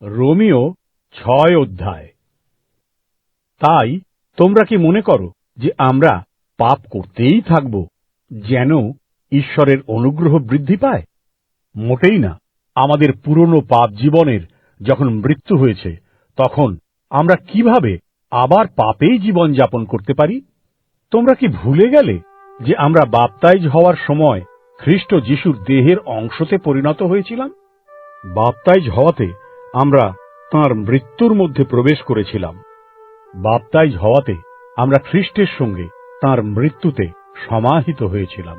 রোমীয় ৬ অধ্যায়। তাই তোমরা কি মনে করো যে আমরা পাপ করতেই থাকব যেন ঈশ্বরের অনুগ্রহ বৃদ্ধি পায়? মোটেই না। আমাদের পুরনো পাপ জীবনের যখন মৃত্যু হয়েছে, তখন আমরা কিভাবে আবার পাপেই জীবন যাপন করতে পারি? তোমরা কি ভুলে গেলে যে আমরা বাপ্তাইজ হওয়ার সময় খ্রিস্ট যিশুর দেহের অংশতে পরিণত হয়েছিলাম? বাপ্তাইজ হওয়াতে আমরা তাঁর মৃত্যুর মধ্যে প্রবেশ করেছিলাম। বাপ্তাইজ হওয়াতে আমরা খ্রিস্টের সঙ্গে তাঁর মৃত্যুতে সমাহিত হয়েছিলাম,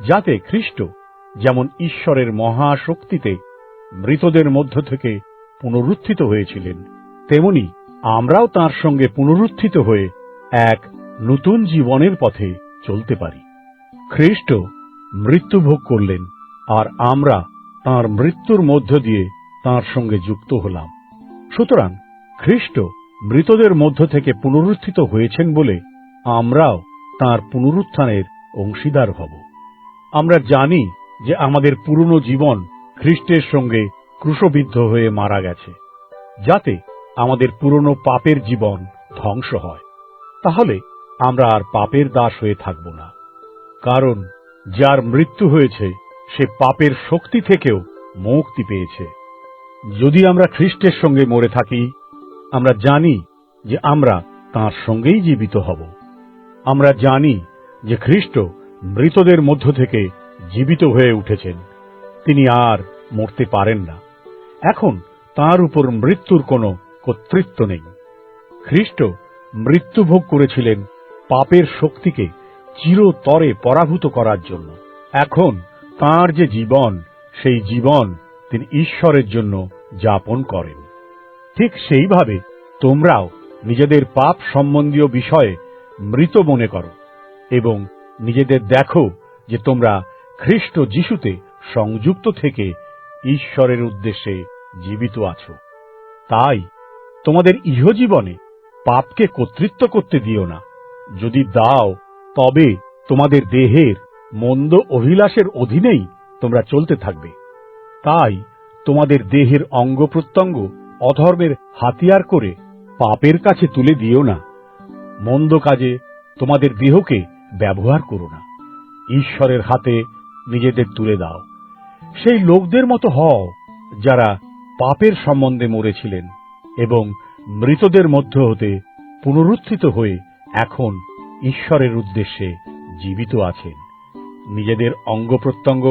যাতে খ্রিস্ট যেমন ঈশ্বরের মহাশক্তিতে মৃতদের মধ্য থেকে পুনরুত্থিত হয়েছিলেন, তেমনি আমরাও তাঁর সঙ্গে পুনরুত্থিত হয়ে এক নতুন জীবনের পথে চলতে পারি। খ্রিস্ট মৃত্যু ভোগ করলেন, আর আমরা তাঁর মৃত্যুর মধ্য দিয়ে তাঁর সঙ্গে যুক্ত হলাম। সুতরাং খ্রিস্ট মৃতদের মধ্য থেকে পুনরুত্থিত হয়েছেন বলে আমরাও তাঁর পুনরুত্থানের অংশীদার হব। আমরা জানি যে আমাদের পুরনো জীবন খ্রিস্টের সঙ্গে ক্রুশবিদ্ধ হয়ে মারা গেছে, যাতে আমাদের পুরনো পাপের জীবন ধ্বংস হয়। তাহলে আমরা আর পাপের দাস হয়ে থাকব না, কারণ যার মৃত্যু হয়েছে সে পাপের শক্তি থেকেও মুক্তি পেয়েছে। যদি আমরা খ্রিস্টের সঙ্গে মরে থাকি, আমরা জানি যে আমরা তাঁর সঙ্গেই জীবিত হব। আমরা জানি যে খ্রিস্ট মৃতদের মধ্য থেকে জীবিত হয়ে উঠেছেন। তিনি আর মরতে পারেন না। এখন তাঁর উপর মৃত্যুর কোনো কর্তৃত্ব নেই। খ্রিস্ট মৃত্যু ভোগ করেছিলেন পাপের শক্তিকে চিরতরে পরাভূত করার জন্য। এখন তাঁর যে জীবন, সেই জীবন তিনি ঈশ্বরের জন্য যাপন করেন। ঠিক সেইভাবে তোমরাও নিজেদের পাপ সম্বন্ধীয় বিষয়ে মৃত মনে করো এবং নিজেদের দেখো যে তোমরা খ্রিস্ট যিশুতে সংযুক্ত থেকে ঈশ্বরের উদ্দেশ্যে জীবিত আছো। তাই তোমাদের ইহজীবনে পাপকে কর্তৃত্ব করতে দিও না। যদি দাও, তবে তোমাদের দেহের মন্দ অভিলাষের অধীনেই তোমরা চলতে থাকবে। তাই তোমাদের দেহের অঙ্গ প্রত্যঙ্গ অধর্মের হাতিয়ার করে পাপের কাছে তুলে দিও না। মন্দ কাজে তোমাদের দেহকে ব্যবহার করো না। ঈশ্বরের হাতে নিজেদের তুলে দাও। সেই লোকদের মতো হও যারা পাপের সম্বন্ধে মরেছিলেন এবং মৃতদের মধ্য হতে পুনরুত্থিত হয়ে এখন ঈশ্বরের উদ্দেশ্যে জীবিত আছেন। নিজেদের অঙ্গ প্রত্যঙ্গ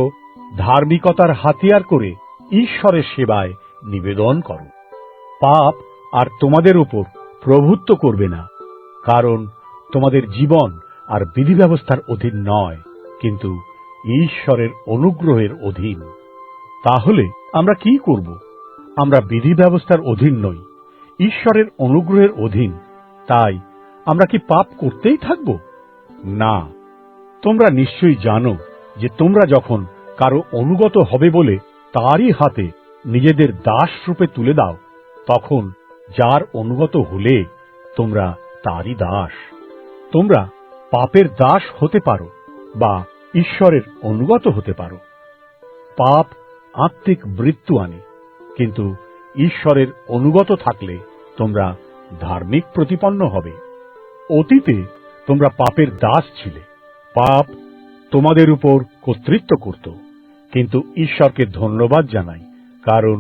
ধার্মিকতার হাতিয়ার করে ঈশ্বরের সেবায় নিবেদন করো। পাপ আর তোমাদের উপর প্রভুত্ব করবে না, কারণ তোমাদের জীবন আর বিধি ব্যবস্থার অধীন নয়, কিন্তু ঈশ্বরের অনুগ্রহের অধীন। তাহলে আমরা কি করব? আমরা বিধি ব্যবস্থার অধীন নই, ঈশ্বরের অনুগ্রহের অধীন। তাই আমরা কি পাপ করতেই থাকব? না। তোমরা নিশ্চয়ই জানো যে তোমরা যখন কারো অনুগত হবে বলে তারই হাতে নিজেদের দাস রূপে তুলে দাও, তখন যার অনুগত হলে তোমরা তারই দাস। তোমরা পাপের দাস হতে পারো বা ঈশ্বরের অনুগত হতে পারো। পাপ আত্মিক মৃত্যু আনে, কিন্তু ঈশ্বরের অনুগত থাকলে তোমরা ধার্মিক প্রতিপন্ন হবে। অতীতে তোমরা পাপের দাস ছিলে। পাপ তোমাদের উপর কর্তৃত্ব করত, কিন্তু ঈশ্বরকে ধন্যবাদ জানাই, কারণ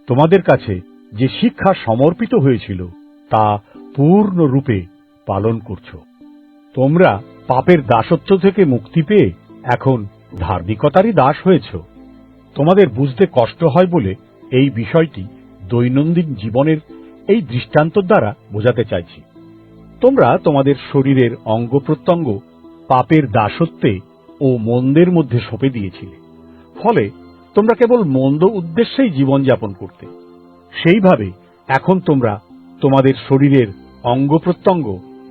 তোমাদের কাছে যে শিক্ষা সমর্পিত হয়েছিল তা পূর্ণরূপে পালন করছো। তোমরা পাপের দাসত্ব থেকে মুক্তি পেয়ে এখন ধার্মিকতারই দাস হয়েছ। তোমাদের বুঝতে কষ্ট হয় বলে এই বিষয়টি দৈনন্দিন জীবনের এই দৃষ্টান্ত দ্বারা বোঝাতে চাইছি। তোমরা তোমাদের শরীরের অঙ্গ প্রত্যঙ্গ পাপের দাসত্বে ও মন্দের মধ্যে সঁপে দিয়েছিলে। ফলে তোমরা কেবল মন্দ উদ্দেশ্যেই জীবনযাপন করতে। সেইভাবে এখন তোমরা তোমাদের শরীরের অঙ্গ প্রত্যঙ্গ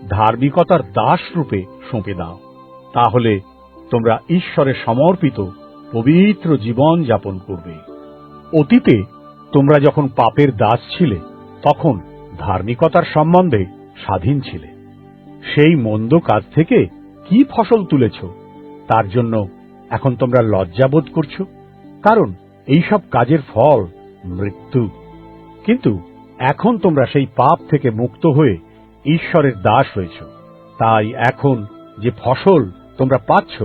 ধার্মিকতার দাস রূপে সঁপে দাও। তাহলে তোমরা ঈশ্বরের সমর্পিত পবিত্র জীবন যাপন করবে। অতীতে তোমরা যখন পাপের দাস ছিলে, তখন ধার্মিকতার সম্বন্ধে স্বাধীন ছিলে। সেই মন্দ কাজ থেকে কি ফসল তুলেছ, তার জন্য এখন তোমরা লজ্জাবোধ করছো, কারণ এইসব কাজের ফল মৃত্যু। কিন্তু এখন তোমরা সেই পাপ থেকে মুক্ত হয়ে ঈশ্বরের দাস হয়েছ। তাই এখন যে ফসল তোমরা পাচ্ছ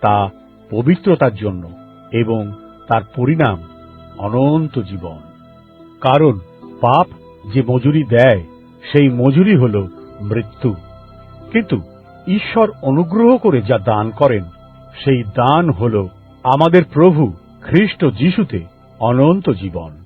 তা পবিত্রতার জন্য এবং তার পরিণাম অনন্ত জীবন। কারণ পাপ যে মজুরি দেয় সেই মজুরি হল মৃত্যু, কিন্তু ঈশ্বর অনুগ্রহ করে যা দান করেন সেই দান হল আমাদের প্রভু খ্রিস্ট যিশুতে অনন্ত জীবন।